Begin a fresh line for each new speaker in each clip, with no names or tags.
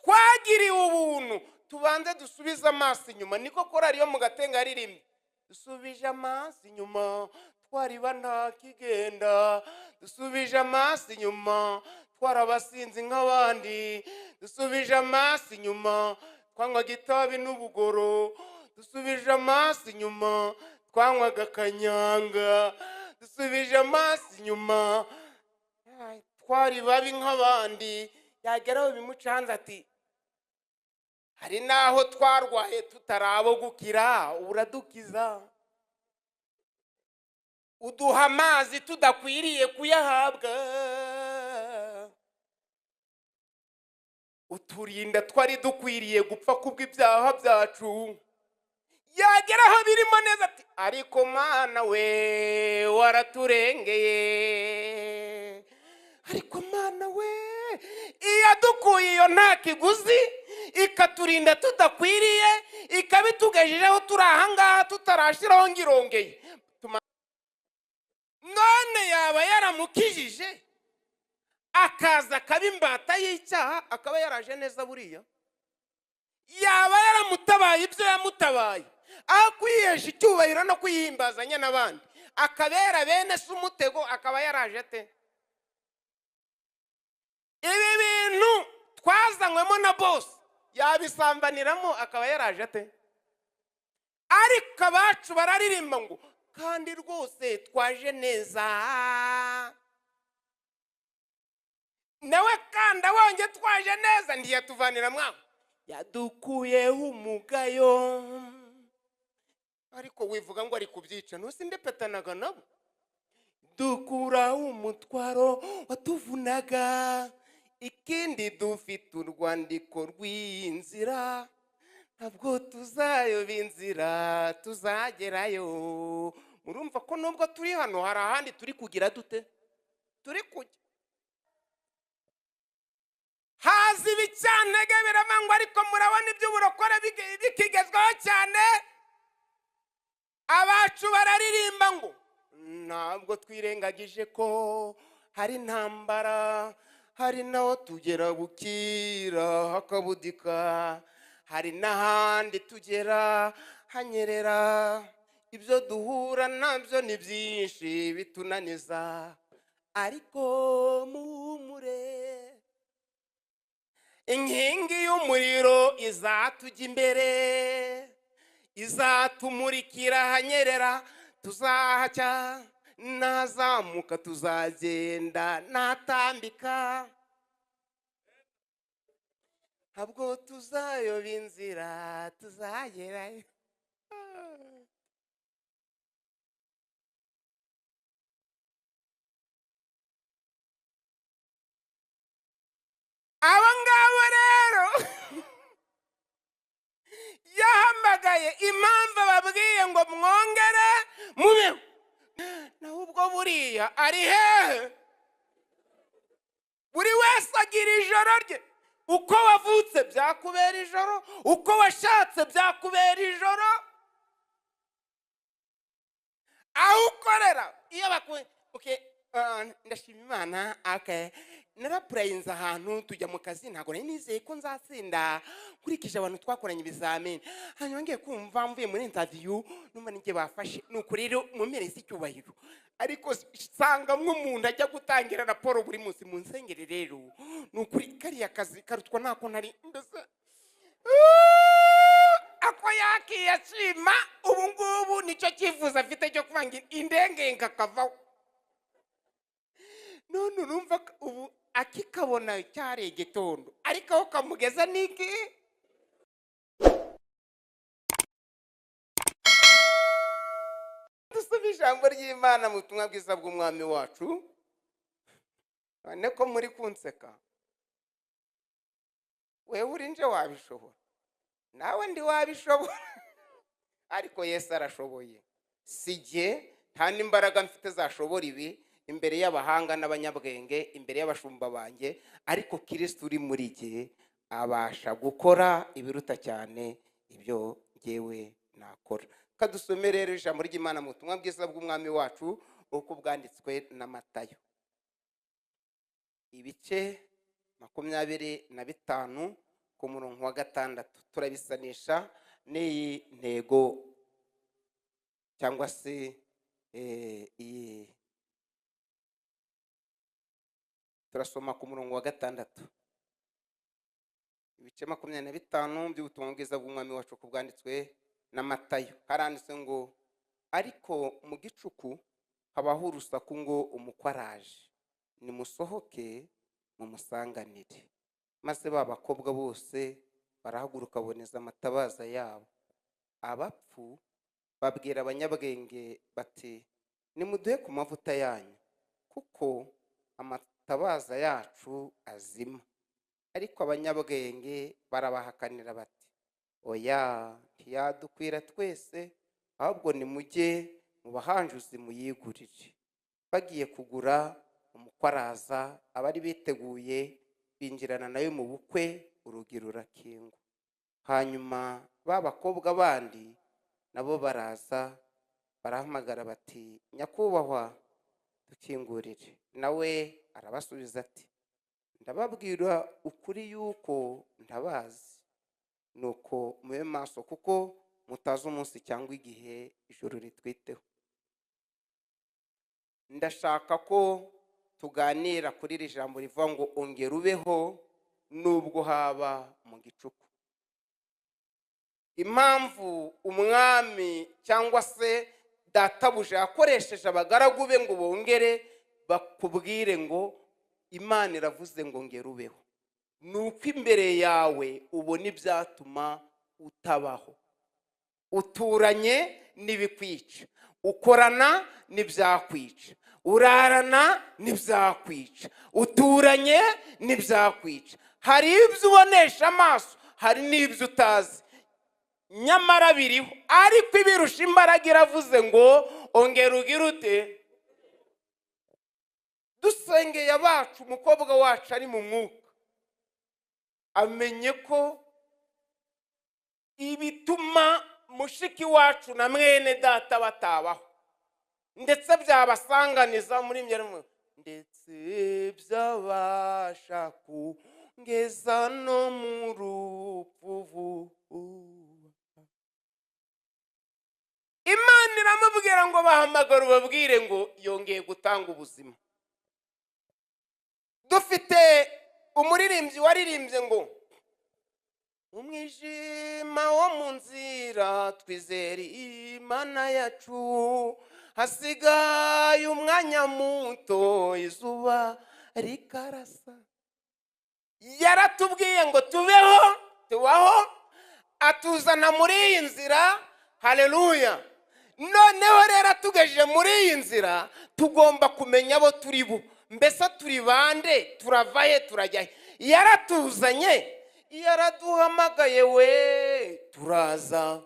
twagiriwe ubuntu tubanze dusubize amaso inyuma. Niko korari yo mu Gatenga yaririmye, dusubije amaso inyuma twariba nta kigenda, dusubije amaso inyuma twarabasinzi nk'abandi, dusubije amaso inyuma twanywaga itabi n'ubugoro, dusubije amaso inyuma twanywaga akanyanga, dusubije amaso inyuma twari babi nk'abandi. Yageraho bimucanze ati hari naho twarwaye tutarabo gukira, uradukiza. Uduha amazi tudakwiriye kuyahabwa, uturinda twari dukwiriye gupfa kubw'ibyaha byacu. Yageraho birimo neza ati ariko Mana we waraturengeye, ariko Mana we iyadukuye iyo nta kiguzi, ikaturinda tudakwiriye, ikabitugejejeho turi ahangaha tutarashiraho ngirongeye. None yaba yaramukijije akaza akaba imbata y'icyaha, akaba yaraje neza buriya? Yaba yaramutabaye ibyo yamutabaye, aho kwihesha icyubahiro no kuyihimbazanya n'abandi, akabera bene se umutego, akaba yaraje ate? Ibi bintu twazanywemo na boss yabisambaniramo, akaba yaraje ate? Ariko abacu bararirimba ngo kandi rwose twaje neza, nawe kandi abonye twaje neza ntiyatuvanira mwaho, yadukuyeho umugayo. Ariko wivuga ngo ari kubyica, ntusindepetanaga nabo. Dukuraho umutwaro watuvunaga, ikindi dufite urwandiko rw'inzira, ntabwo tuzayoba inzira tuzagerayo. Murumva ko nubwo turi hano hari ahandi turi kugira dute? Turi kujya. Hazi ibicyantege biravangwa, ariko murabona iby'uburokore bikigezweho cyane. Abacu bararirimba ngo ntabwo twirengagije ko hari intambara, hari naho tugera bukira hakabudika, hari n'ahandi tugera hanyerera. Ibyo duhura nabyo ni byinshi bitunaniza, ariko muhumure, inkingi y'umuriro izatujya imbere, izatumurikira hanyerera, tuzahacya, nazamuka tuzagenda, natambika, ntabwo tuzayoba inzira tuzagerayo. Aba ngabo rero yahamagaye impamvu babwiye ngo mwongere mubeho. Naho ubwo buriya ari hehe? Buri wese agira ijoro rye. Uko wavutse byakubera ijoro, uko washatse byakubera ijoro, aho ukorera iyo bakuye ndashima Imana. Narapurayinze ahantu tujya mu kazi, ntabwo nari nizeye ko nzatsinda nkurikije abantu twakoranye ibizamini. Hanyuma ngiye kumva mvuye muri interview numva nige bafashe, nuko rero mumereze icyubahiro. Ariko sanga nk'umuntu ajya gutangira raporo buri munsi mu nsengere, rero nukuri kariya kazi karutwa nako ntari mbese ako yakiyashima. Ubu ngubu nicyo cyifuza afite cyo kuvanga indenge ngakavaho. None urumva ubu akikabona cyari igitondo, ariko aho kamugeza niki? Dusome ijambo ry'Imana mu butumwa bwiza bw'umwami wacu. None ko muri kunseka, wewe uri nje wabishobora, nawe ndi wabishobora, ariko Yesu arashoboye. Sijye nta n'imbaraga mfite zashobora ibi imbere y'abahanga n'abanyabwenge, imbere y'abashumba banjye, ariko Kristo uri muri jye abasha gukora ibiruta cyane ibyo ngewe nakora. Kadusome rero ijambo ry'Imana mu butumwa bwiza bw'umwami wacu uko bwanditswe na Matayo, ibice 25 ku ku murongo wa 6 turabisanisha n'iyi ntego cyangwa se iyi turasoma ku murongo wa 6 ibice 25 by'ubutumwa bwiza bw'umwami wacu ku bwanditswe na Matayo. Haranditse ngo ariko mu gicuku habaho urusaku ngo umukwaraje, nimusohoke mumusanganire. Maze babakobwa bose barahaguruka boneza amatabaza yabo. Abapfu babwira abanyabwenge bati nimuduhe ku mavuta yanyu kuko amatabaza yacu azima. Ariko abanyabwenge barabahakanira bati oya, ntiyadukwira twese, ahubwo nimujye mu bahanjuzi muyigurire. Bagiye kugura umukwaraza, abari biteguye binjirana nayo mu bukwe, urugi rurakingwa. Hanyuma babakobwa bandi nabo baraza barahamagara bati nyakubahwa dukingurire. Nawe arabasubiza ati ndababwira ukuri yuko ndabazi, nuko mube maso kuko mutazi umunsi cyangwa igihe ijuru ritwiteho. Ndashaka ko tuganira kuri iri jambo rivuga ngo ongera ubeho nubwo haba mu gicuku. Impamvu umwami cyangwa se databuja yakoresheje abagaragu be ngo bongere bakubwire ngo Imana iravuze ngo ongera ubeho, nuko imbere yawe ubona ibyatuma utabaho. Uturanye n'ibikwica, ukorana n'ibyakwica, urarana n'ibyakwica, uturanye n'ibyakwica. Hari ibyo ubonesha amaso, hari n'ibyo utazi, nyamara biriho. Ariko ibirusha imbaraga iravuze ngo ongera ugire ute. Dusengeye abacu umukobwa wacu ari mu mwuka amenye ko ibituma mushiki wacu na mwene data batabaho ndetse byabasanganiza muri mwe, ndetse byabasha kungeza no mu rupfu. Imana iramubwira ngo bahamagara ubabwire ngo yongeye gutanga ubuzima. Dufite umuririmbyi waririmbye ngo umwijima wo mu nzira twizere Imana yacu, hasigaye umwanya muto izuba rikarasa. Yaratubwiye ngo tubeho, tubaho, atuzana muri iyi nzira. Haleluya. Noneho rero tugejeje muri iyi nzira tugomba kumenya abo turi bo. Mbese turi bande, turavahe, turajyahe. Yaratuzanye, yaraduhamagaye we turaza,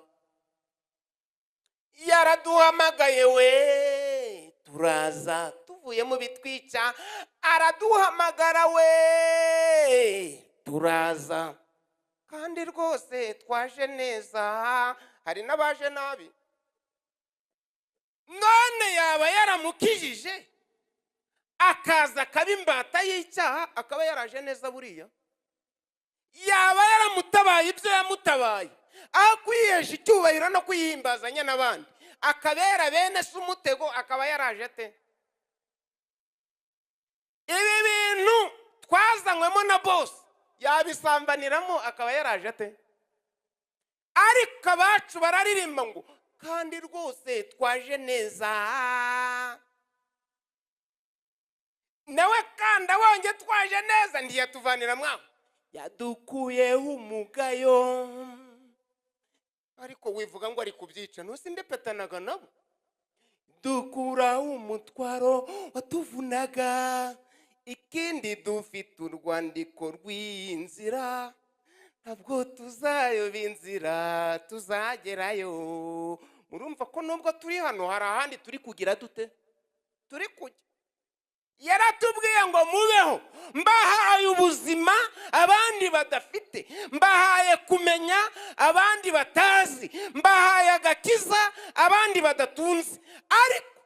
yaraduhamagaye we turaza. Tuvuye mu bitwica araduhamagara we turaza. Kandi rwose twaje neza, hari n'abaje nabi. None yaba yaramukijije akaza akaba imbata y'icyaha, akaba yaraje neza buriya? Yaba yaramutabaye ibyo yamutabaye, aho kwihesha icyubahiro no kuyihimbazanya n'abandi, akabera bene se umutego, akaba yaraje te? Ibi bintu twazanywemo na boss yabisambaniramo, akaba yaraje te? Ariko abacu bararirimba ngo kandi rwose twaje neza. Nawe kandi abonye twaje neza ntiyatuvanira mwaho, yadukuyeho umugayo. Ariko wivuga ngo ari kubyica, ntusinde petanaga nabo. Dukuraho umutwaro watuvunaga, ikindi dufite urwandiko rw'inzira, ntabwo tuzayoba inzira tuzagerayo. Murumva ko nubwo turi hano hari ahandi turi kugira dute, turi kujya. Yaratubwiye ngo mubeho, mbahaye ubuzima abandi badafite, mbahaye kumenya abandi batazi, mbahaye agakiza abandi badatunze. Ariko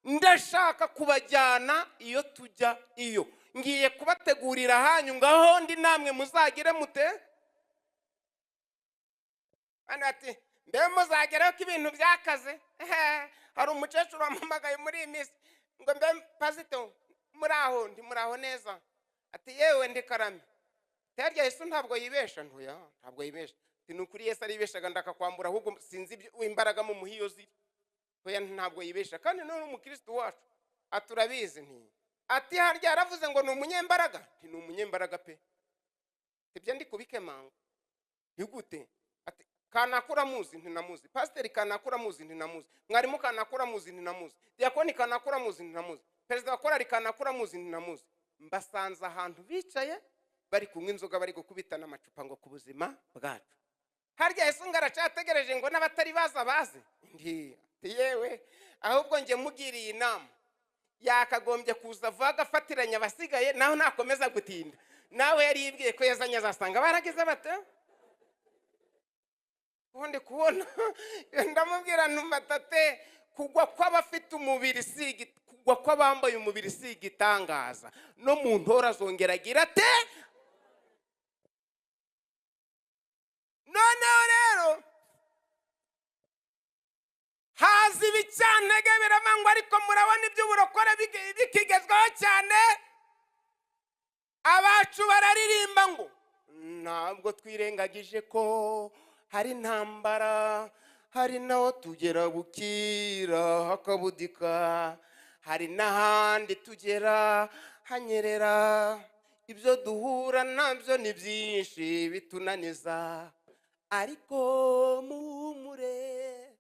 ndashaka kubajyana iyo tujya iyo. Ngiye kubategurira hanyu ngaho ndi namwe muzagire mute. hano ati mbe muzageraho ko ibintu byakaze. Hari umukecuru wampamagaye muri iyi minsi ngo mbe pasito muraho ndi muraho neza, ati yewe ndi Karame. Terya Yesu ntabwo yibesha. Ntuya ntabwo yibesha. Ni ukuri Yesu aribeshaga ndakakwambura, ahubwo sinzi imbaraga mu muhiyo ziri. Oya ntabwo yibesha kandi none umukristo wacu aturabizi nti ati harya yaravuze ngo ni umunyembaraga. Nti ni umunyembaraga pe, ibyo ndi kubikemanga. Yugute ati kanakura muzi ntinamuzi, pasiteri kanakura muzi ntinamuzi, mwarimu kanakura muzi ntinamuzi, diakoni kanakura muzi ntinamuzi, perezida wa korali kanakura muzi ntinamuzi. Mbasanze ahantu bicaye bari kunywa inzoga, bari gukubitana amacupa ngo ku buzima bwacu. Harya Yesu ngaracategereje ngo n'abatari baza baze. Ndi yewe ahubwo nge mugiriye inama yakagombye kuza vaga afatiranya abasigaye naho nakomeza gutinda. Nawe yari yibwiye ko yazanye azasanga barageze bate. Ubundi kubona ndamubwira ntumatate kugwa kw'abafite umubiri sigi, kugwa kw'abambaye umubiri sigi itangaza no mu ntora zongera agira ate. Noneho rero hazi ibicantege biramangwa, ariko murabona iby'uburokore bikigezweho cyane. Abacu bararirimba ngo ntabwo twirengagije ko hari intambara, hari naho tugera bukira hakabudika, hari n'ahandi tugera hanyerera. Ibyo duhura nabyo ni byinshi bitunaniza, ariko muhumure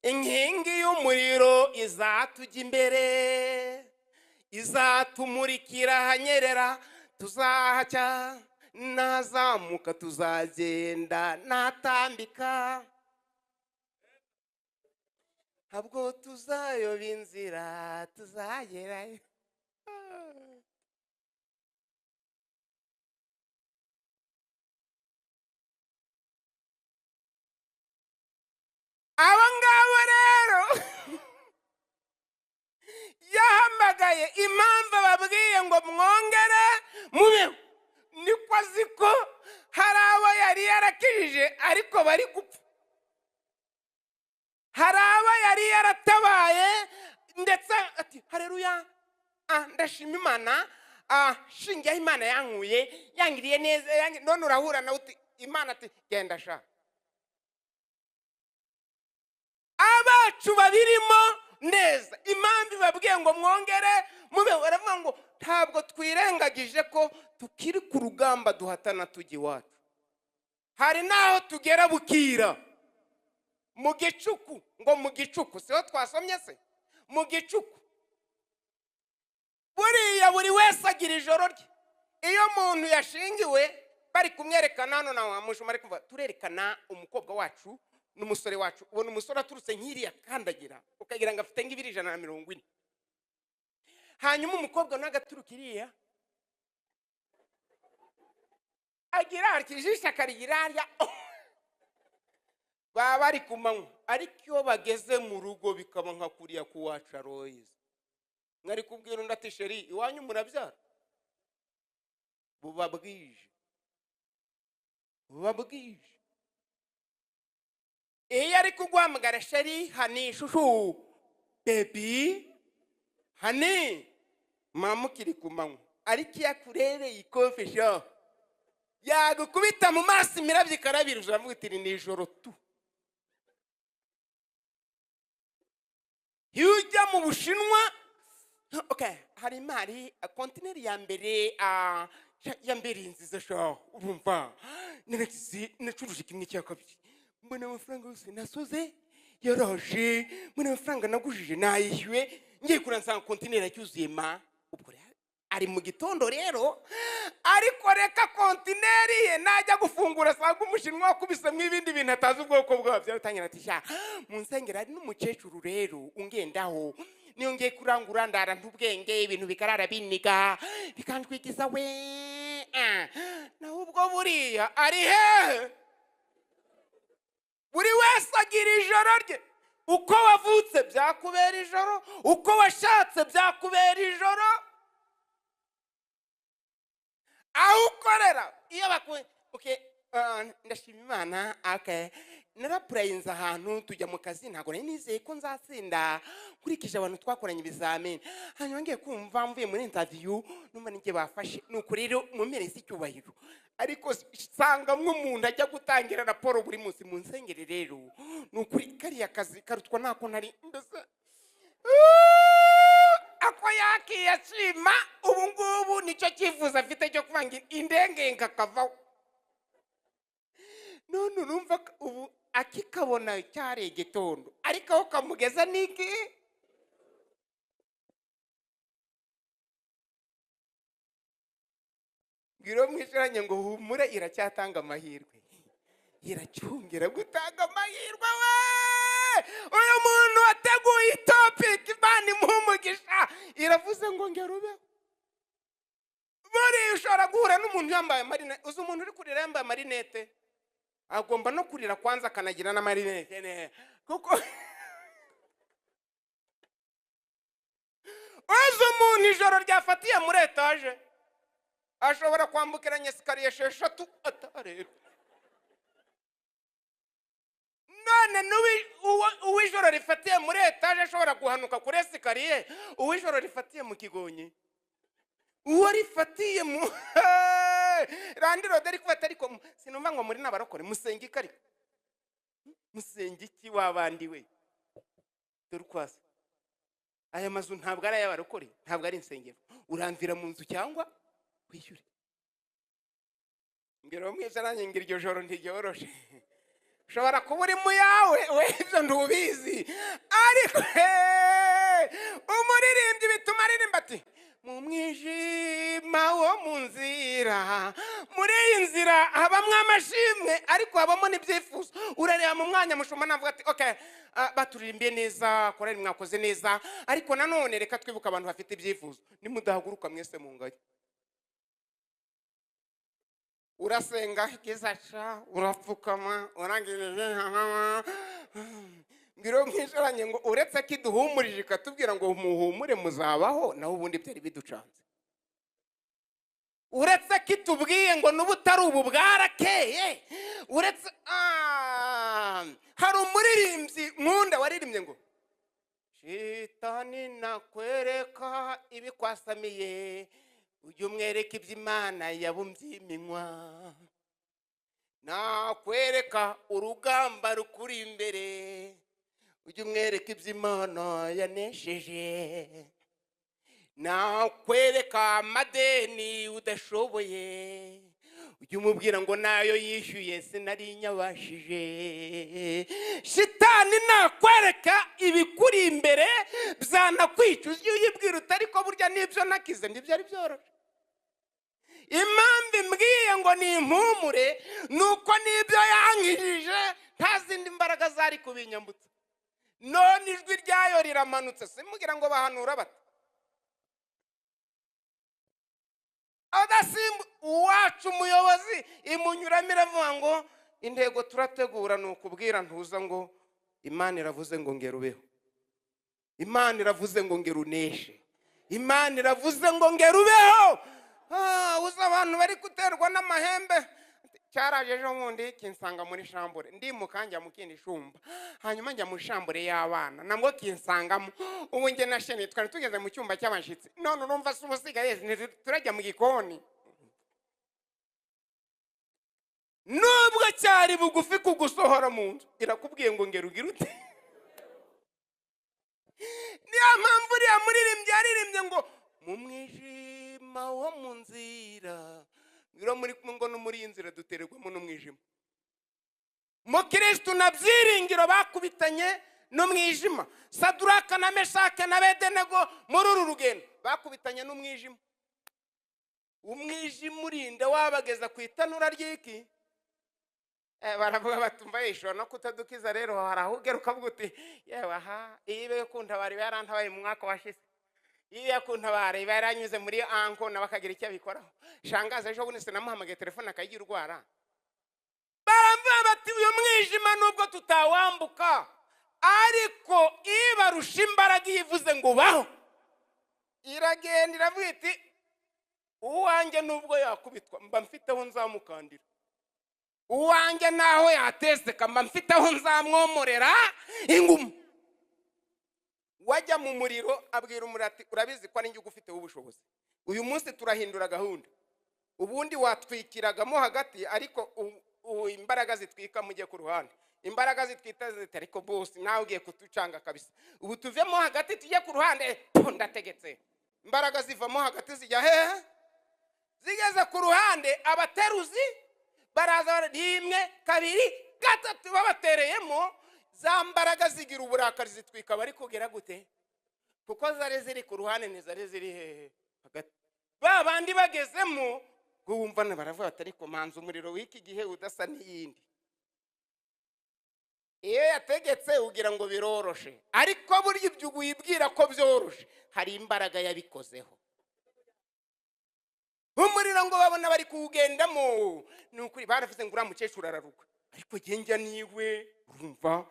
inkingi y'umuriro izatujya imbere, izatumurikira hanyerera. Tuzahacya nazamuka, tuzagenda natambika, ntabwo tuzayoba inzira, tuzagerayo. Abo ngabo rero yahamagaye impamvu babwiye ngo mwongere mubeho, niko azi ko hari abo yari yarakijije ariko bari gupfa, hari abo yari yaratabaye ndetse ati haleluya, ndashima Imana, shingiyeho Imana yankuye yangiriye neza. None urahura nawe uti Imana ati genda sha. Abacu babirimo neza impamvu babwiye ngo mwongere mube, baravuga ngo ntabwo twirengagije ko tukiri ku rugamba duhatana tujya iwacu. Hari naho tugera bukira mu gicuku, ngo mu gicuku siho twasomye se, mu gicuku buriya buri wese agira ijoro rye. Iyo umuntu yashingiwe bari kumwerekana hano na wa mushuma ari kuva turerekana umukobwa wacu n'umusore wacu, ubona umusore aturutse nk'iriya kandagira ukagira ngo afite nk'ibiri 140, hanyuma umukobwa n'agaturuka iriya agira arkijisha karigirarya baba bari kumanywa. Ariko iyo bageze mu rugo bikaba nka kuriya kuwacu Aloyize, mwari kubwira undi ati sheri iwanyu murabyara, buba bwije. Iyo ari kuguhamagara sheri hani shushu baby hani mama ukiri kumanywa, ariko iyo akurereye ikofesha yagukubita mu maso imirabyo ikarabira, uramwitira nijoro tu. Iyo ujya mu Bushinwa, okay, hari imari kontineri ya mbere nziza sha, urumva nacuruje kimwe cya kabiri, mbona amafaranga yose nasoze yaraje, mbona amafaranga nagujije nayishyuwe, ngiye kuransanga kontineri cyuzuye ma. Ubwo ari mu gitondo rero, ariko reka kontineri ye najya gufungura sanga umushinwa wakubisemo ibindi bintu atazi ubwoko bwabyo. Atangira ati sha munsengera ari n'umukecuru rero ungendaho, niyo ngiye kurangura ndara ntubwenge ibintu bikarara biniga bikanjwigiza we. Naho ubwo buriya ari he? Buri wese agira ijoro rye. Uko wavutse byakubera ijoro, uko washatse byakubera ijoro, aho ukorera iyo bakuye. Okay, ndashima Imana. Okay, narapurayinze ahantu tujya mu kazi, ntabwo nari nizeye ko nzatsinda nkurikije abantu twakoranye ibizamini. Hanyuma ngiye kumva mvuye muri interview numva ninjye bafashe, nuko rero mumereze icyubahiro. Ariko sanga nk'umuntu ajya gutangira raporo buri munsi mu nsengero. Rero nukuri kariya kazi karutwa nako nari mbese ako yakiyashima. Ubu ngubu nicyo cyifuza afite cyo kuvanga indenge nkakavaho. None urumva ubu akikabona cyari igitondo, ariko aho kamugeza niki. Ngiro mwishyuranye ngo humure iracyatanga amahirwe, iracungira gutanga amahirwe. We uyu muntu wateguye topic Imana imuhumugisha iravuze ngo ngerubeho. Buri ushobora guhura n'umuntu yambaye marinete. Uzi umuntu uri kurira yambaye marinete agomba no kurira kwanza akanagira na marinete kuko uzi umuntu ijoro ryafatiye muri etaje ashobora kwambukiranya esikariye 6 atareba. None uwijoro rifatiye muri etaje ashobora guhanuka kuri esikariye, uwijoro rifatiye mu kigonyi, uwo rifatiye mu randiro deri kuvata. Ariko sinumva ngo muri nabarokore musengi kari musengi ki wabandi we turukwasa. Aya mazu ntabwo ari ayabarokore, ntabwo ari insengero. Uramvira mu nzu cyangwa kwishyure. Ngero mwisharanye ngira iryo joro ntiryoroshe. Ushobora kuba uri mu yawe we ibyo ntubizi, ariko umuririmbyi bituma aririmba ati mu mwijima wo mu nzira, muri iyi nzira habamwe amashimwe ariko habamo n'ibyifuzo. Urareba mu mwanya mushuma navuga ati okay, baturirimbiye neza, korari mwakoze neza, ariko nanone reka twibuka abantu bafite ibyifuzo. Nimudahaguruka mwese mu ngaye, urasenga kizaca, urapfukama, urangirije ngiro mwisharanye ngo uretse kiduhumurije katubwira ngo muhumure muzabaho, naho ubundi byari biducanze. Uretse kitubwiye ngo n'ubutari ubu bwarakeye. Uretse hari umuririmbyi nkunda waririmbye ngo shitani nakwereka ibikwasamiye, ujye umwereka iby'Imana yabumbye iminwa. Nakwereka urugamba rukuri imbere, ujye umwereka iby'Imana yanesheje. Nakwereka amadeni udashoboye, ujye umubwira ngo nayo yishyuye sinari nyabashije. Shitani nakwereka ibikuri imbere byanakwica, ujye uyibwira utari ko burya nibyo nakize nibyo ari byoroshye. Impamvu mbwiye ngo ni impumure nuko nibyo yankijije, nta zindi mbaraga zari kubinyambutsa. None ijwi ryayo riramanutse, simugira ngo bahanura bata adasimba uwacu umuyobozi imunyuramo iravuga ngo intego turategura ni ukubwira ntuza ngo Imana iravuze ngo ngera ubeho, Imana iravuze ngo ngera uneshe, Imana iravuze ngo ngera ubeho. Uza abantu bari guterwa n'amahembe. Cyaraje ejo bundi kinsanga muri shambure, ndi mu kanja mu kindi shumba, hanyuma njya mu shambure y'abana nabwo kinsangamo. Ubu nge na sheni twari tugeze mu cyumba cy'abashitsi, none urumva se umusigaye turajya mu gikoni. Nubwo cyari bugufi kugusohora mu nzu, irakubwiye ngo ngera ugira ute. Niyo mpamvu uriya muririmbyi yaririmbye ngo mu mwijima wo mu nzira, ngiro muri ngo no muri inzira dutererwamo n'umwijima. Mu Kristo na byiringiro bakubitanye n'umwijima. Saduraka na Meshake na Abedenego muri uru rugendo bakubitanye n'umwijima. Umwijima urinda wabageza ku itanura ry'iki. Baravuga batumva yishora no kutadukiza. Rero harahugera ukavuga uti yewe ibe kuntabari barantabaye mu mwaka washize, iyo kuntabare baranyuze muri anko nabakagira icyo bikoraho. Shangaza ejo bundi namuhamagaye telefone akayigira urwara. Baramvuga bati uyu mwijima nubwo tutawambuka, ariko ibarusha imbaraga yivuze ngo baho, iragenda iravuga iti uwanjye nubwo yakubitwa mba mfiteho nzamukandira. uwanjye naho yateseka mba mfite aho nzamwomorera inguma. Wajya mu muriro abwira umuriro ati urabizi ko ari njye ugufiteho ubushobozi, uyu munsi turahindura gahunda. Ubundi watwikiragamo hagati, ariko imbaraga zitwika mujye ku ruhande. Imbaraga zitwita ziti ariko boss nawe ugiye kutucanga kabisa, ubu tuvemo hagati tujye ku ruhande. Ndategetse. Imbaraga zivamo hagati zijya hehe? Zigeze ku ruhande, abateruzi baraza rimwe kabiri gatatu babatereyemo, za mbaraga zigira uburakari zitwika bari kugera gute? Kuko zari ziri ku ruhande ntizari ziri hehe hagati. Ba bandi bagezemo bumva baravuga ati ariko manza umuriro w'iki gihe udasa n'iyindi. Iyo yategetse ugira ngo biroroshe, ariko burya ibyo wibwira ko byoroshe hari imbaraga yabikozeho. Umuriro ngo babona bari kuwugendamo, nukuri baravuze ngo uriya mukecuru araruka, ariko genjya niwe urumva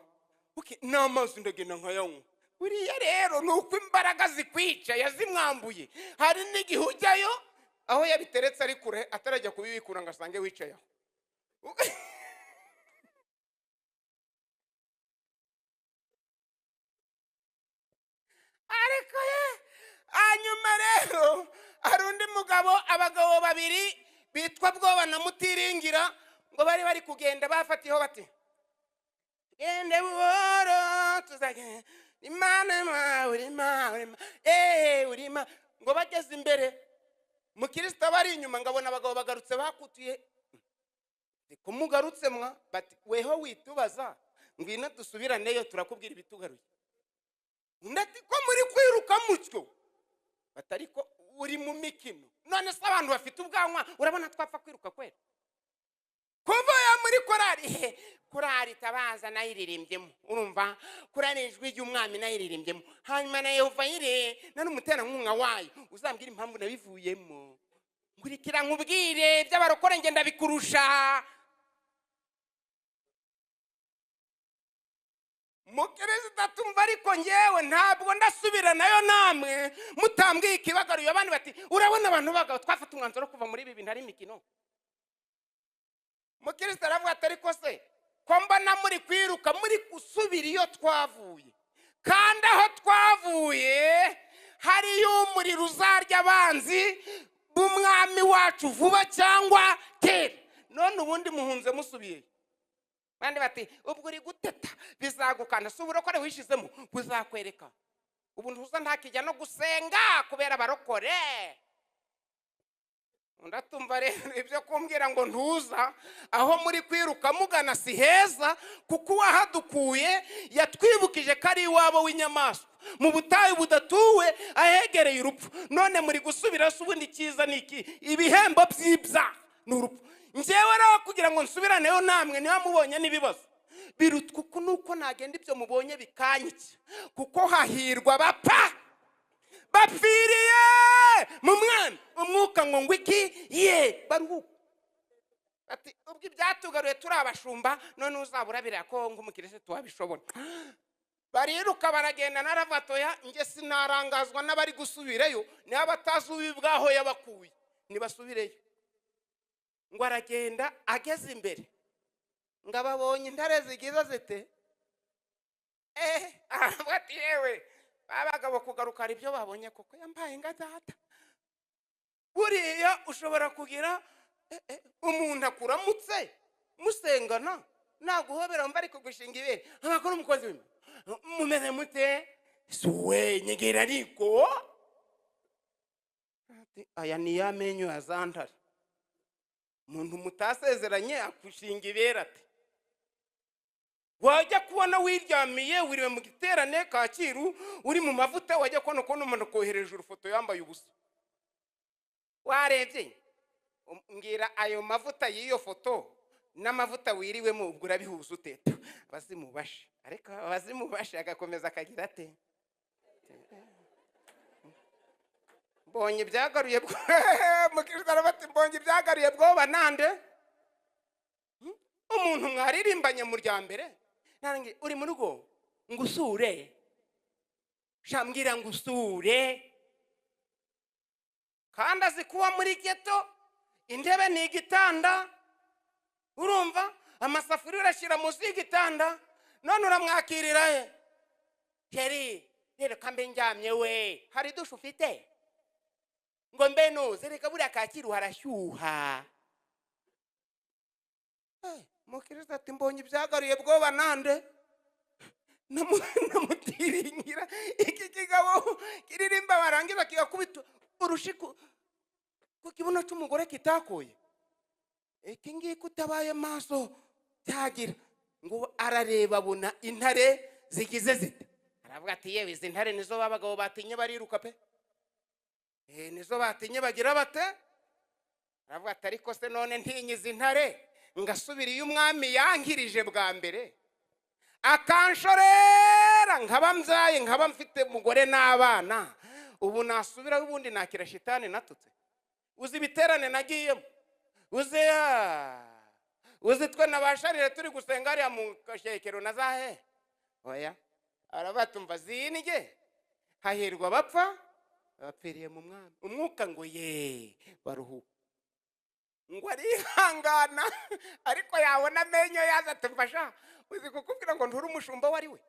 n'amazi ndagenda nkayanywa. Buriya rero nuko imbaraga zikwica yazimwambuye. Hari n'igihe ujyayo aho yabiteretse ari kure atarajya kubibikura ngo asange wicaye aho. Ariko hanyuma rero hari undi mugabo, abagabo babiri bitwa Bwoba na Mutiringira, ngo bari kugenda bafatiyeho bati gende buhoro tuzagenda Imana urima. Ngo bageze imbere mukristo bari inyuma, ngabona abagabo bagarutse bakutuye. Kumugarutse mwa bati weho witubaza ngwino dusubiraneyo turakubwira ibitugaruye. Ndati ko muri kwiruka mutyo batari ko uri mu mikino. None se abantu bafite ubwanwa urabona twapfa kwiruka kwera? Kuva ya muri korari Tabaza nayiririmbyemo, urumva korari ijwi ry'umwami nayiririmbyemo, hanyuma na Yehova yire na n'umutera nkunga wayo, uzambwira impamvu nabivuyemo. Nkurikira nkubwire by'abarokore ngenda bikurusha. Mukirisitu tumva ariko ngewe ntabwo ndasubira nayo namwe mutambwiye ikibagaruye. Abandi bati urabona abantu bagabo twafata umwanzuro kuva muri ibi bintu ari imikino. Mukirisitu aravuga ati ariko se ko mbona muri kwiruka muri gusubira iyo twavuye, kandi aho twavuye hariyo umuriro uzarya abanzi b'umwami wacu vuba cyangwa kera. None ubundi muhunze musubiye. Bandi bati ubwo uri guteta bizagukana, si uburokore wishizemo buzakwereka. Ubu ntuza ntakijya no gusenga kubera barokore. Ndatumva rero ibyo kumbwira ngo ntuza aho muri kwiruka mugana si heza, kuko wahadukuye yatwibukije ko ari iwabo w'inyamaswa mu butayu budatuwe ahegereye urupfu. None muri gusubira se ubundi cyiza niki? Ibihembo by'ibya n'urupfu. Njyewe rero kugira ngo nsubiraneyo namwe niba mubonye n'ibibazo birutwa uko nuko nagenda ibyo mubonye bikanyica, kuko hahirwa bapfa bapfiriye mu mwana umwuka ngo ngwiki ye baruhuka. Ati ubwo ibyatugaruye turi abashumba, none uzaburabira ko ngumukirisitu wabishobora. Bariruka baragenda naravatoya, nge sinarangazwa n'abari gusubireyo niba batazubi bwaho yabakuye nibasubireyo. Ngo aragenda ageze imbere, ngababonye intare zigiza zite bati yewe babagabo kugaruka ari byo babonye koko yambaye nga data. Buriya ushobora kugira umuntu akuramutse musengana naguhobera mba ariko gushinga ibere abakora umukozi w'imwe mumeze mute suwe nyegera ariko aya ni ya menyo ya zantare. Umuntu mutasezeranye akushinga ibere ati wajya kubona wiryamiye wiriwe mu giterane Kacyiru uri mu mavuta, wajya kubona umuntu kohereje urufoto yambaye ubusa. Warebye ngira ayo mavuta y'iyo foto n'amavuta wiriwemo ubwo urabihuza uteta bazimubashe. Ariko bazimubashe agakomeza akagira ate mbonye byagaruye mukirisitu arabati mbonye byagaruye Bwoba nande umuntu mwaririmbanye mu rya mbere nange uri mu rugo ngusure shambwira ngusure, kandi azi kuba muri geto intebe ni igitanda urumva amasafuriya urashyira munsi y'igitanda none uramwakirira he Keri rero kambe njyamye we hari dushe ufite ngo mbe nuze reka buriya Kacyiru harashyuha mukirisa ati mbonye ibyagaruye bwoba nande namutiringira iki kigabo kiririmba barangiza kigakubita urushiku ku kibuno cy'umugore kitakoye iki ngiki utabaye maso cyagira ngo arareba abona intare zigize zite aravuga ati yewe izi ntare nizo babagabo batinye bariruka pe nizo batinye bagira bate aravuga ati ariko se none ntinye izi ntare ngasubira iyo umwami yankirije bwa mbere akanshorera nkaba mbyaye nkaba mfite umugore n'abana ubu nasubira ubundi nakira shitani natutse uzi ibiterane nagiyemo uzi twe nabasharire turi gusenga hariya mu kashekero na zahe oya arabatumva zinige hahirwa bapfa bapfiriye mu mwami umwuka ngo ye baruhuka ngo arihangana ariko yabona amenyo yaza atumfasha uzi kukubwira ngo nturi umushumba wari we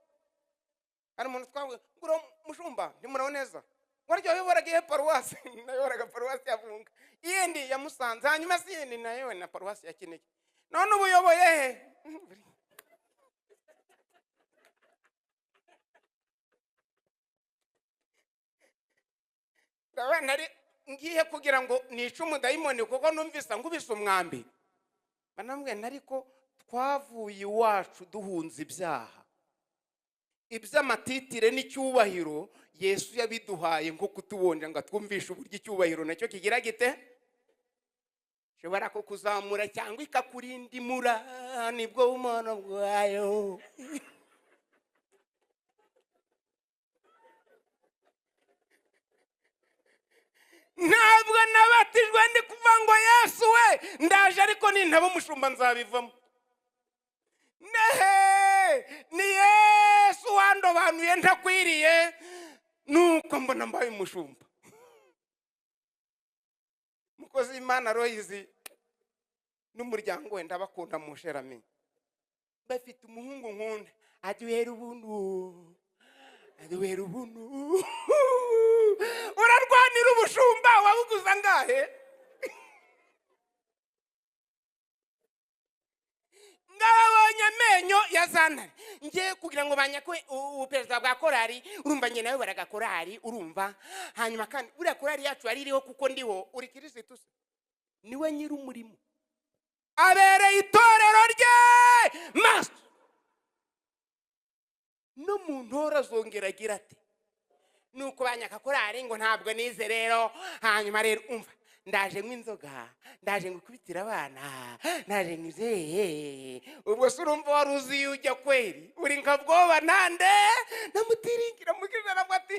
hari umuntu twawe nguro mushumba ntimuraho neza waryo yoboraga ihe paruwasi nayoboraga paruwasi ya Vunga yindi ya Musanze hanyuma si yindi nayo na paruwasi ya Kinigi none ubuyoboye he nari ngiye kugira ngo nice umudayimoni kuko numvisa ngubise umwambi banambwiye nariko twavuye iwacu duhunze ibyaha iby'amatitire n'icyubahiro Yesu yabiduhaye nko kutubonja ngo twumvishe uburyo icyubahiro nacyo kigira gite shobora kukuzamura cyangwa ikakurindimura nibwo umwana bwayo ntabwo nabatijwe ndi kuva ngo Yesu we ndaje ariko nintaba umushumba nzabivamo ni Yesu wandobanuye ntakwiriye nuko mbona mbaye umushumba mukozi w'Imana Royizi n'umuryango wenda bakunda mu Sherami bafite umuhungu nkunda aduhera ubuntu urarwanira ubushumba wabuguza ngahe ngabonye amenyo ya zantare ngiye kugira ngo banyakwe uperezida bwa korari urumva nyine nawe baraga korari urumva hanyuma kandi buriya korari yacu yaririho kuko ndiho uri Kirisitu se niwe nyiri umurimo abereye itorero rye maso no mu ntora zongera agira ati nuko banyaka korari ngo ntabwo nize rero hanyuma rero umva ndaje nk'inzoga ndaje ngukubitira abana ndaje ngize ubwo se urumva wari uzi ujya kweri uri nkabwoba nande namutiringira mukirana avuga ati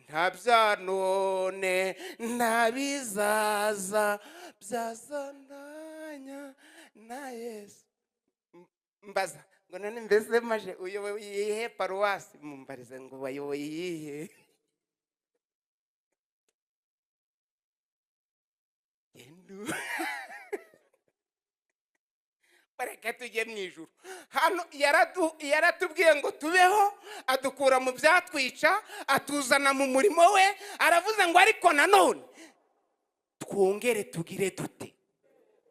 nta byanone ntabizaza byazananya na Yesu mbaza ngo none mbese maje uyoboye iyihe paruwasi mumbarize ngo bayoboye iyihe bareka tujye mu ijuru hano yaratubwiye ngo tubeho adukura mu byatwica atuzana mu murimo we aravuze ngo ariko nanone twongere tugire dute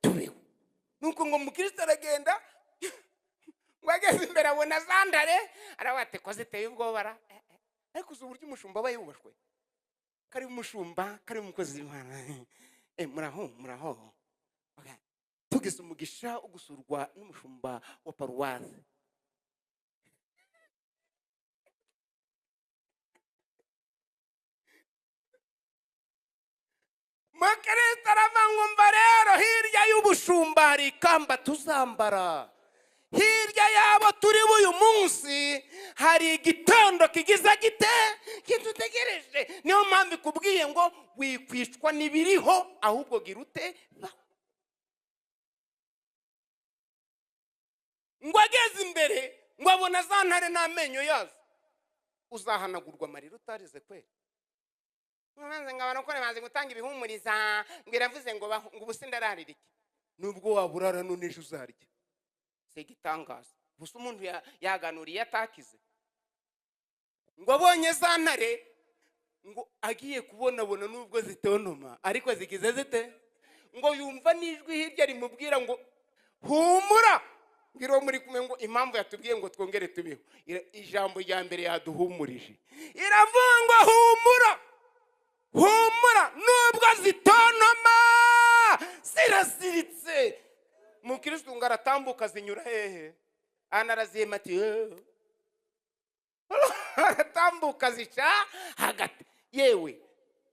tubeho nuko ngo mukristo aragenda ngo ageze imbere abona zandare arabate ko ziteye ubwobara ariko uzi uburyo umushumba aba yubashwe kari umushumba kari umukozi w'Imana muraho tugize umugisha ugusurwa n'umushumba wa paruwasi mukristo aravangumva rero hirya y'ubushumba hari ikamba tuzambara hirya yabo turi uyu munsi hari igitondo kigiza gite kidutegereje niyo mpamvu ikubwiye ngo wikwicwa n'ibiriho ahubwo girute ngo ageze imbere ngo abona za ntare n'amenyo yazo uzahanagurwa amarira utarize kweri mwanze ngo abantu ko bazi gutanga ibihumuriza ngo iravuze ngo ubusi ndararira iki nubwo waburara none ejo uzarya segitangaza. Gusa umuntu yaganuriye atakize ngo abonye za ntare ngo agiye kubonabona nubwo zitonoma ariko zigize zite, ngo yumva nijwi hirya rimubwira ngo humura. Ngiro muri kumwe ngo impamvu yatubwiye ngo twongere tubiho, ijambo rya mbere yaduhumurije iravuga ngo humura, humura nubwo zitonoma ziraziritse. Mukristo ngo aratambuka zinyura hehe, anaraziyema ati aratambuka zica hagati. Yewe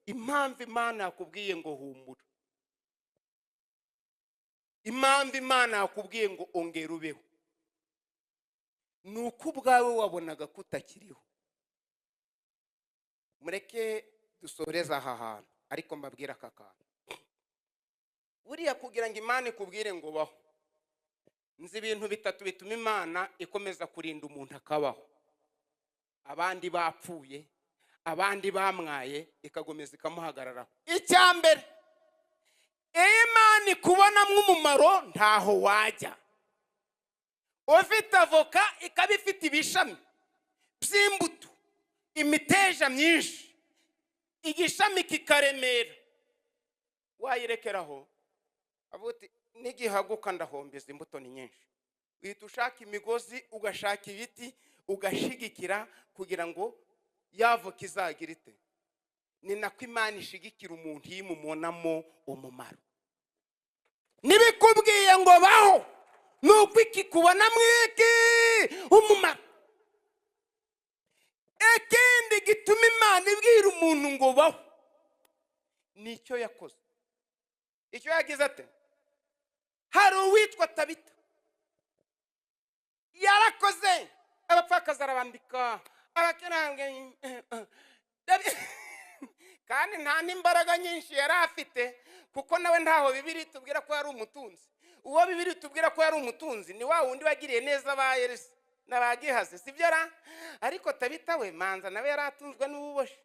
impamvu Imana yakubwiye ngo humura, impamvu Imana yakubwiye ngo ongera ubeho, nuko ubwawe wabonaga kutakiriho. Mureke dusoreza aha hantu ariko mbabwira aka kantu. Buriya kugira ngo Imana ikubwire ngo baho, nzi ibintu bitatu bituma Imana ikomeza kurinda umuntu akabaho. Abandi bapfuye, abandi bamwaye, ikagomeza ikamuhagararaho. Icyambere, Imana ikubonamo umumaro ntaho wajya. Ufite avoka ikaba ifite ibishami by'imbuto, imiteja myinshi, igishami kikaremera, wayirekeraho avuti nigihaguka ndahombeza imbuto ni nyinshi. Uhita ushaka imigozi, ugashaka ibiti, ugashigikira kugira ngo yavoka izagira ite. Ni nako Imana ishigikira umuntu yimubonamo umumaro. Nibikubwiye ngo baho, nuko ikikubona mwiki umumaro. Ikindi gituma Imana ibwira umuntu ngo baho nicyo yakoze. Icyo yagize ate? Hari uwitwa Tabita, yarakoze abapfakazi arabambika, abakenange kandi nta n'imbaraga nyinshi yari afite, kuko nawe ntaho Bibiri tubwira ko yari umutunzi. Uwo Bibiri tubwira ko yari umutunzi ni wa wundi wagiriye neza ba Yeresi n'abagihaze, sibyo ra? Ariko Tabita we manza nawe yari atunzwe n'ububoshe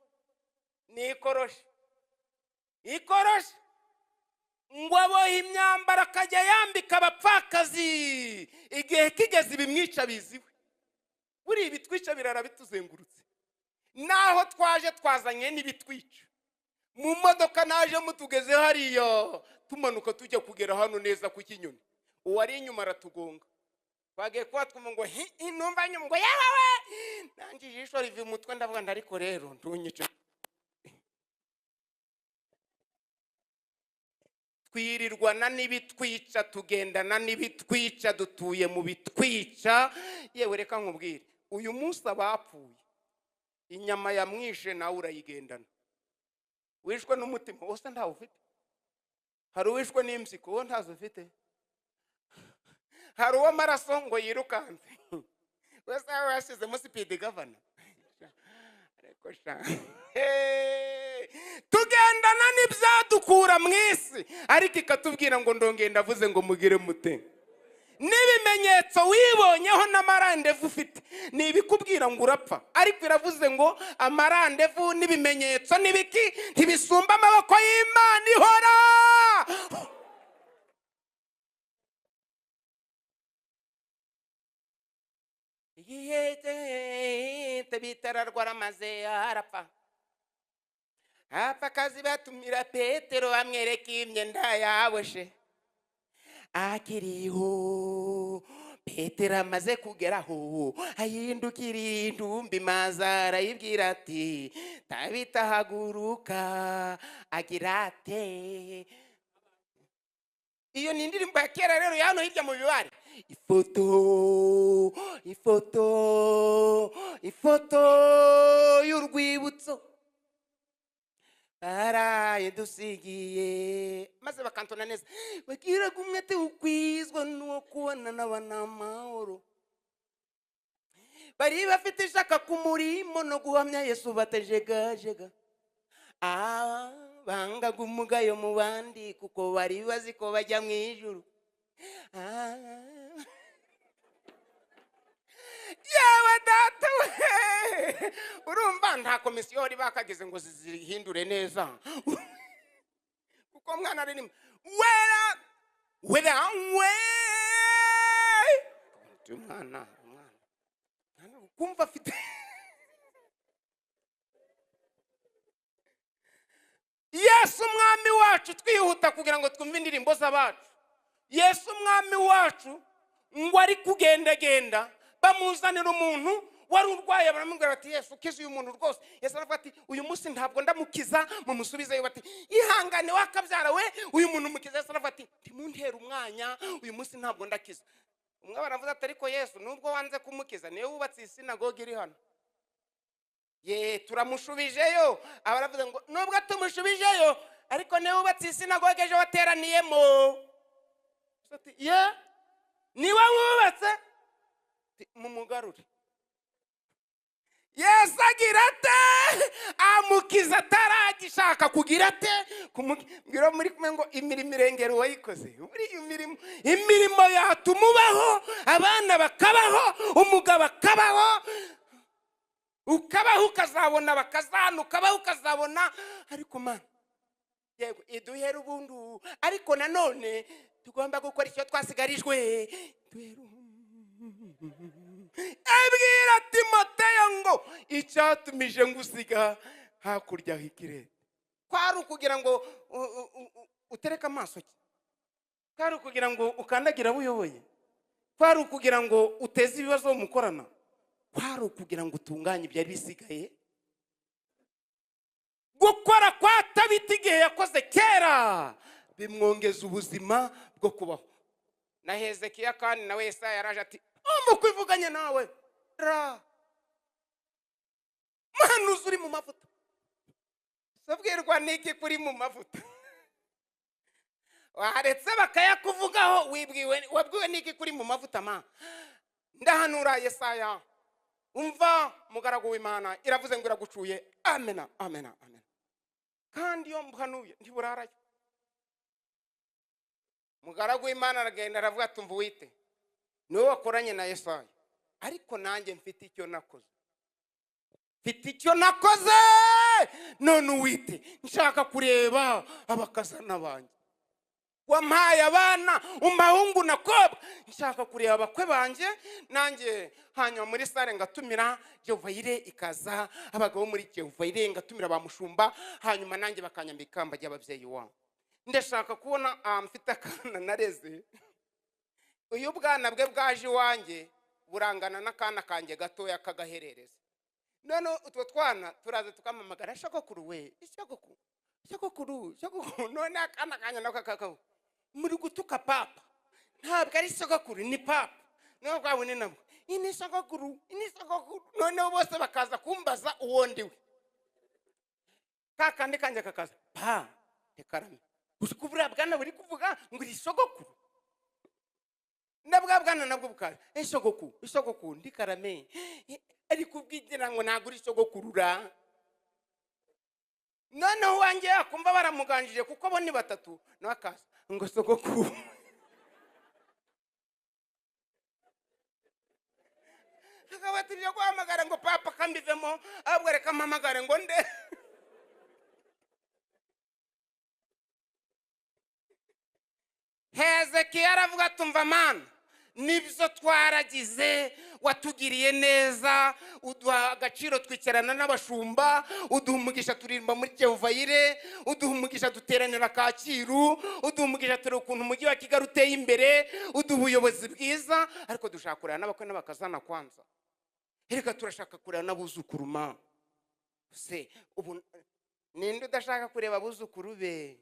n'ikoroshe. Ikoroshe ngo abohe imyambaro akajya yambika abapfakazi, igihe kigeze ibimwica biziwe. Buri ibitwica birara bituzengurutse, naho twaje twazanye n'ibitwica mu modoka, naje mutugeze hariya tumanuka tujya kugera hano neza ku Kinyoni, uwari inyuma aratugonga. Twagiye kuba twumva ngo numva nyuma ngo yawe nanjye ijisho rivi umutwe, ndavuga ndariko rero ntunyice. Twirirwana n'ibitwica, tugendana n'ibitwica, dutuye mu bitwica. Yewe reka nkubwire, uyu munsi abapfuye inyama yamwishe nawe urayigendana. Wishwe n'umutima wose ntawe ufite. Hari uwishwe n'impyiko wo ntazo ufite. Hari uw'amaraso ngo yirukanze wese yashizemo speed governor. Ariko sha tugendana n'ibyadukura mwisi, ariko ikatubwira ngo ndongeye ndavuze ngo mugire mute. N'ibimenyetso wibonyeho n'amarandevu ufite ni ibikubwira ngo urapfa, ariko iravuze ngo amarandevu n'ibimenyetso n'ibiki ntibisumba amaboko y'Imana ihora. Tabitararwara maze arapfa. Abapfakazi batumira Petero bamwereka imyenda yaboshe. Akiriho Petero amaze kugeraho, ahindukira intumbi maze arayibwira ati Tabita haguruka. Agira ate, iyo ni indirimbo ya kera rero yano hirya mu bibare. Ifoto y'urwibutso baraye dusigiye, maze bakantona neza bagiraga umwete ukwizwa n'uwo kubona n'abanamahoro. Bari bafite ishaka ku murimo no guhamya Yesu batejegajega. Bangaga umugayo mu bandi kuko bari bazi ko bajya mu ijuru. Yewe data we, urumva nta komisiyoni bakageze ngo zihindure neza kuko mwana ari wera umwana kumva afite Yesu umwami wacu, twihuta kugira ngo twumve indirimbo z'abacu. Yesu umwami wacu ngo ari kugendagenda, bamuzanira umuntu wari urwaye, baramubwira bati Yesu ukize uyu muntu rwose. Yesu aravuga ati uyu munsi ntabwo ndamukiza, mumusubizeyo. Bati ihangane wakabyara we, uyu muntu mukiza. Yesu aravuga ati ntimuntere umwanya, uyu munsi ntabwo ndakiza. Umwe baravuga ati ariko Yesu nubwo wanze kumukiza niwe wubatse isinagogi iri hano. Turamushubijeyo. Abaravuga ngo nubwo tumushubijeyo ariko niwe wubatse isinagogi ejo wateraniyemo. Niwe wubatse, mumugarure. Yesu agira ate amukiza ataragishaka kugira ate kumubwira muri kumwe ngo imirimo irengera uwayikoze. Imirimo yatuma ubaho, abana bakabaho, umugabo akabaho, ukabaho ukazabona bakazana, ukabaho ukazabona. Ariko Mana yego iduhera ubundu, ariko nanone tugomba gukora icyo twasigarijwe. Abwira Timoteyo ngo icyatumije ngusiga hakurya h'ikirere kwari ukugira ngo utereke amaso cye, kwari ukugira ngo ukandagira abo uyoboye, kwari ukugira ngo uteze ibibazo mukorana, kwari ukugira ngo utunganye ibyari bisigaye. Gukora kwa Tabita igihe yakoze kera bimwongeza ubuzima bwo kubaho. Na Hezekiya kandi nawe Yesaya yaraje ati kwivuganye nawe ra manuzi uri mu mavuta. Sabwirwa niki kuri mu mavuta? Waretse bakayakuvugaho wabwiwe niki kuri mu mavuta? Ma ndahanura Yesaya, umva mugaragu w'Imana iravuze ngo iragucuye. Amena amena amena. Kandi yo mbuhanuye ntiburarayo. Mugaragu w'Imana aragenda aravuga ati umva wite niwe wakoranye na Yesaya, ariko nanjye mfite icyo nakoze, none uwite nshaka kureba abakazana banjye. Wampaye abana umahungu nakobwa, nshaka kureba abakwe banjye nanjye. Hanyuma muri sare ngatumira Jehova-Yire ikaza, abagabo muri Jehova-Yire ngatumira bamushumba, hanyuma nanjye bakanyambika ikamba ry'ababyeyi wabo. Ndashaka kubona mfite akana nareze, uyu bwana bwe bwaje iwanjye burangana n'akana kanjye gatoya kagaherereza. None utwo twana turaza tukamamagara shakokuru we, shakokuru. None akana kanya nako kakao muri gutuka papa, ntabwo ari shakokuru ni papa. None kwabone nabo ini shakokuru. None bose bakaza kumbaza uwo ndiwe. Kakandi kanje kakaza pa tekarame usikubura bwana buri kuvuga ngo iri shakokuru. Nabwa bwana nabwo bukaza ishogoku ndikarame ari kubwidira ngo nagura ishogokurura. None wanjye akumva baramuganjije kuko bo ni batatu nakaza ngo sogoku. Akabati byo guhamagara ngo papa kambivemo, ahubwo reka mpamagare ngo nde. Hezekiya aravuga tumva Mana nibyo twaragize, watugiriye neza, uduha agaciro twicarana n'abashumba, uduha umugisha turimba muri Jehova-Yire, uduha umugisha duteranira Kacyiru, uduha umugisha turi ukuntu umujyi wa Kigali uteye imbere, uduha ubuyobozi bwiza. Ariko dushaka kureba n'abakwe n'abakazana kwanza, reka turashaka kureba n'abuzukuru. Ma se ubu ninde udashaka kureba abuzukuru be?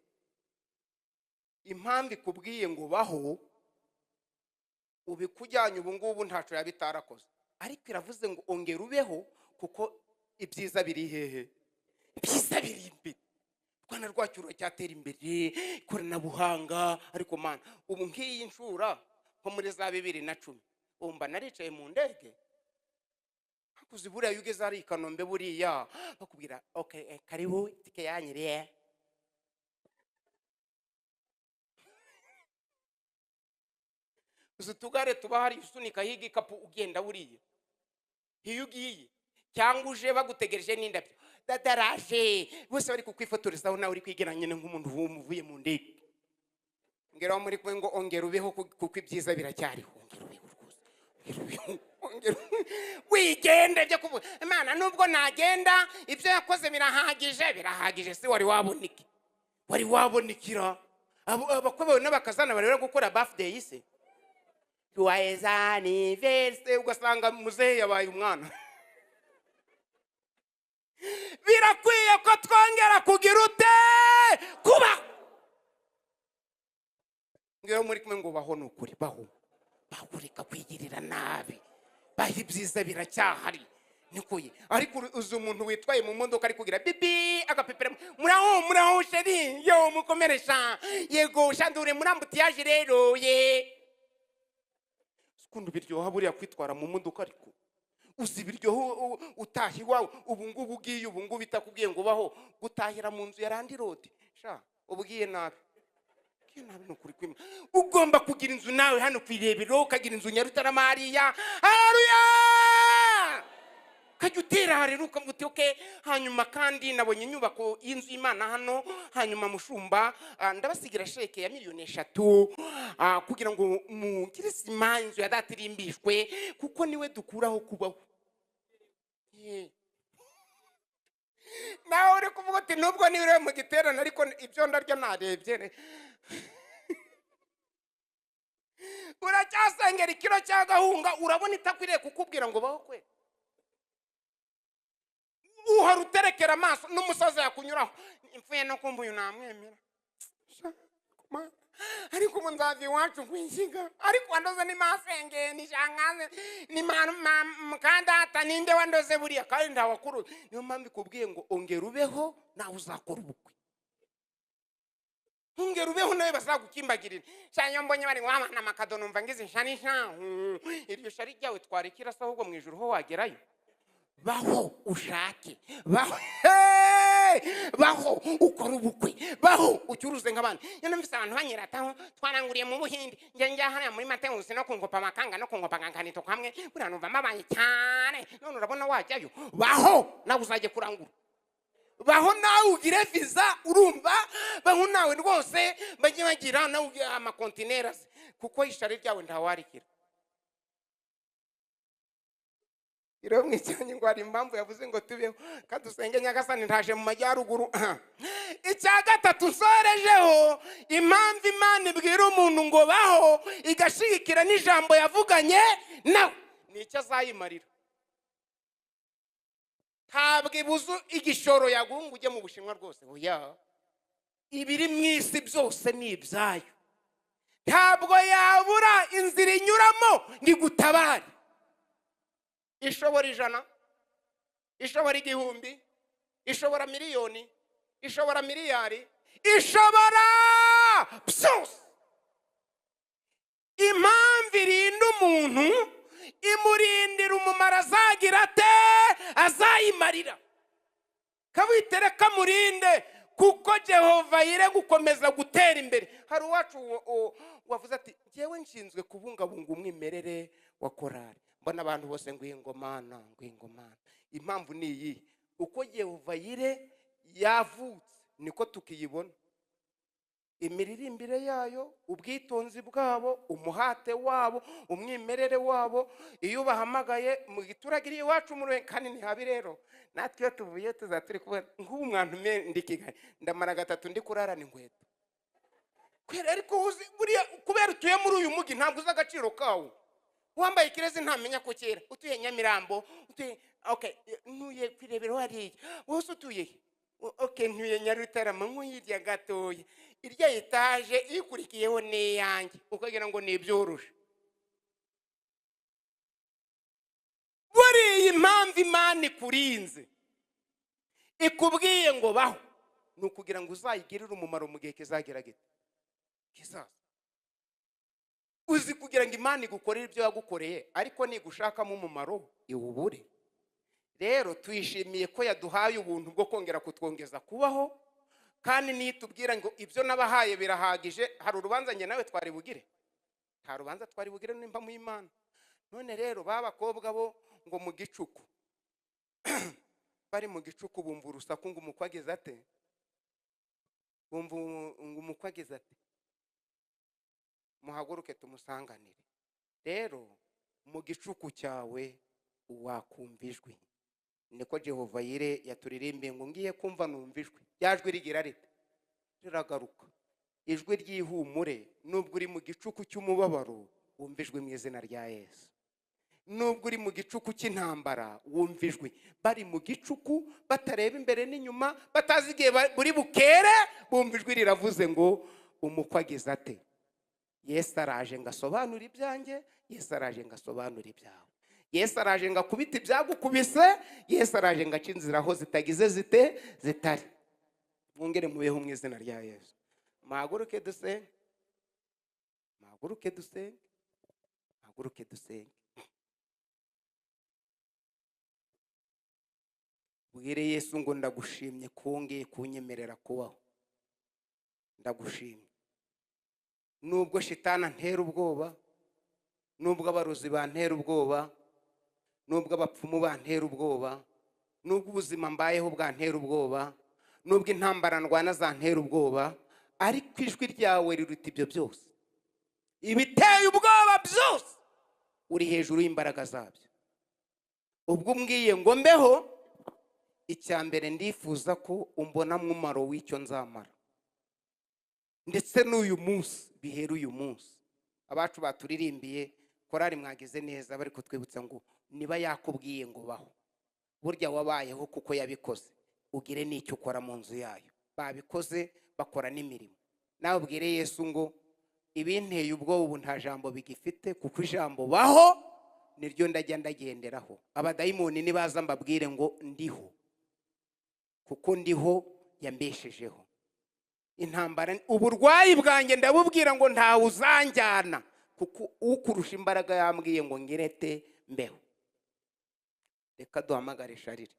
Impamvu ikubwiye ngo baho ubikujyanye ubu ngubu ntaco yabitarakoze, ariko iravuze ngo ongera ubeho kuko ibyiza biri hehe? Ibyiza biri imbere. Rwanda rwacu cyatera imbere, ikoranabuhanga. Ariko Mana ubu nk'iyi nshura nko muri za 2010 umba naricaye mu ndege hakuzi buriya yugeze ari Kanombe buriya bakubwira okay karibu tike yanyiriye. Tugare tuba hari usunika higi kapu ugenda buriye hiyo ugiye cyangwa uje bagutegereje n'indabyo dadaraje bose bari kukwifotorezaho nawe uri kwigera nyine nk'umuntu wumuvuye mu ndege. Ngera muri kwe ngo ongera ubeho kuko ibyiza biracyariho. Ongera ubeho rwose, wigende byo kuvuga Imana nubwo nagenda ibyo yakoze birahagije si wari waboniki wari wabonikira abakwe n'abakazana bari gukora birthday se joyeux anniversaire ugasanga muzehe yabaye umwana birakwiye ko twongera kugira ute kuba ngero muri kumwe ngo baho nukuri baho bahurika kwigirira nabi bahi ibyiza biracyahari nikuye ariko uzi umuntu witwaye mu modoka ari kugira bibi agapepera muraho sheri yo mukomeresha yego shandure murambutiyaje rero ye kundu biryoha buriya kwitwara mu modoka ariko uzi biryoho utahi wawe ubu ngubu ugiye ubu ngubu bitakubwiye ngo baho gutahira mu nzu ya Randi Road sha ubwiye nabi nukuri kwima ugomba kugira inzu nawe hano kwirebero ukagira inzu Nyarutarama haleluya kajutera hareruka mvuti okay hanyuma kandi nabonye inyubako y'inzu y'Imana hano hanyuma mushumba ndabasigira sheke ya miliyoni 3 kugira ngo mugire sima inzu yadatirimbishwe kuko niwe dukuraho kubaho nawe uri kuvuga ati nubwo niwe mu giterane ariko ibyo ndaryo narebye uracyasengera ikiro cya gahunga urabona itakwiriye kukubwira ngo baho kwe uhora uterekera amaso n'umusaza yakunyuraho imfuye no kumva uyu namwemera ariko ubu nzavi iwacu kwinjiga ariko wandoze ni masenge ni shangaze ni mukandata ninde wandoze buriya kandi ndawakuru niyo mpamvu ikubwiye ngo ongera ubeho nawe uzakora ubukwe ongera ubeho nawe bazagukimbagirira cyane mbonye bari wamana amakado numva ngize shanisha iryo shari ryawe twarikira se ahubwo mu ijuru ho wagerayo baho ushake baho ukora ubukwe baho ucyuruze nk'abandi nyine mfise abantu banyirataho twaranguriye mu Buhindi njya hariya muri Mateus no kungopa amakanga no kungopa nganganito kamwe buriya numva mabaye cyane none urabona wajyayo baho nawe uzajye kurangura baho nawe ugire visa urumva baho nawe rwose bajye bagira nawe amakontinerazi kuko ishari ryawe ntawarikira iromwe cyane ngo ari impamvu yavuze ngo tubeho kadusenge Nyagasani ntaje mu majyaruguru icya gatatu nsorejeho impamvu Imana ibwira umuntu ngo baho igashigikira n'ijambo yavuganye nawe nicyo azayimarira ntabwo ibuzu igishoro yagunga ujye mu Bushinwa rwose oya ibiri mu isi byose ni ibyayo ntabwo yabura inzira inyuramo ngigutabare ishobora 100 ishobora 1000 ishobora miliyoni ishobora miliyari ishobora byose impamvu irinda umuntu imurindira umumaro azagira ate azayimarira kabitere kamurinde kuko Jehova yire gukomeza gutera imbere hari uwacu wavuze ati ngewe nshinzwe kubungabunga umwimerere wa korari mbona abantu bose ngwingomana impamvu ni iyi uko Jehova yire yavutse niko tukiyibona imiririmbire yayo ubwitonzi bwabo umuhate wabo umwimerere wabo iyo bahamagaye mu gituragiri iwacu mu kandi ni habi rero natwe tuvuye tuzaturi kubona nk'ubu mwantu ndikigaye ndamara 3 ndi kurarana inkweto kwera ariko uzi buriya kubera utuye muri uyu mugi ntabwo uza agaciro kawo wambaye kirezi ntamenya ko kera utuye Nyamirambo utuye okay ntuye kwirebero hariya wose utuye okay ntuye Nyarutarama nk'uyirya gatoya irya etaje ikurikiyeho neyange ukagira ngo nibyorusha buri impamvu Imana ikurinze ikubwiye ngo baho nukugira ngo uzayigirire umumaro mu gihe kizagira gite kizaza uzi kugira ngo Imana igukorere ibyo yagukoreye ariko nigushakamo umumaro iwubure rero twishimiye ko yaduhaye ubuntu bwo kongera kutwongeza kubaho kandi nitubwira ngo ibyo nabahaye birahagije hari urubanza nge nawe twari bugire nta rubanza twari bugire nimba mu Imana none rero babakobwa bo ngo mu gicuku bari mu gicuku bumva urusaku ngo umukwageze ate bumva ngo umukwageze ate muhaguruke tumusanganire rero mu gicuku cyawe wakumva ijwi. Niko Jehova Yire yaturirimbiye ngo ngiye kumva numva ijwi. Ryajwi rigira rite? Riragaruka. Ijwi ry'ihumure. Nubwo uri mu gicuku cy'umubabaro wumva ijwi mu izina rya Yesu. Nubwo uri mu gicuku cy'intambara wumva ijwi. Bari mu gicuku batareba imbere n'inyuma, batazi igihe buri bukere, bumva ijwi riravuze ngo umukwe agize ate? Yesu araje ngasobanura ibyanjye, Yesu araje ngasobanura ibyawe. Yesu araje ngakubita ibyagukubise, Yesu araje ngaca inzira aho zitagize zitari. Mwongere mubeho mu izina rya Yesu. Mahaguruke dusenge. Mahaguruke dusenge. Mahaguruke dusenge. Bwire Yesu ngo ndagushimye kongeye kunyemerera kubaho. Ndagushimye. Nubwo shitana ntera ubwoba, nubwo abarozi bantera ubwoba, nubwo abapfumu bantera ubwoba, nubwo ubuzima mbayeho bwantera ubwoba, nubwo intambara ndwana zantera ubwoba, ariko ijwi ryawe riruta ibyo byose. Ibiteye ubwoba byose uri hejuru y'imbaraga zabyo. Ubwo umbwiye ngo mbeho, icyambere ndifuza ko umbona mwumaro w'icyo nzamara. Ndetse n'uyu munsi, bihera uyu munsi. Abacu baturirimbiye korari mwagize neza bari kutwibutsa ngo niba yakubwiye ngo baho, burya wabayeho kuko yabikoze, ugire n'icyo ukora mu nzu yayo. Babikoze bakora n'imirimo. Nawe ubwire Yesu ngo ibinteye ubwo ubu nta jambo bigifite, kuko ijambo baho niryo ndajya ndagenderaho. Abadayimoni nibaza mbabwire ngo ndiho, kuko ndiho yambeshejeho. Intambara uburwayi bwanjye ndabubwira ngo ntawe uzanjyana, kuko ukurusha imbaraga yambwiye ngo ngirete mbeho. Reka duhamagare Sharire.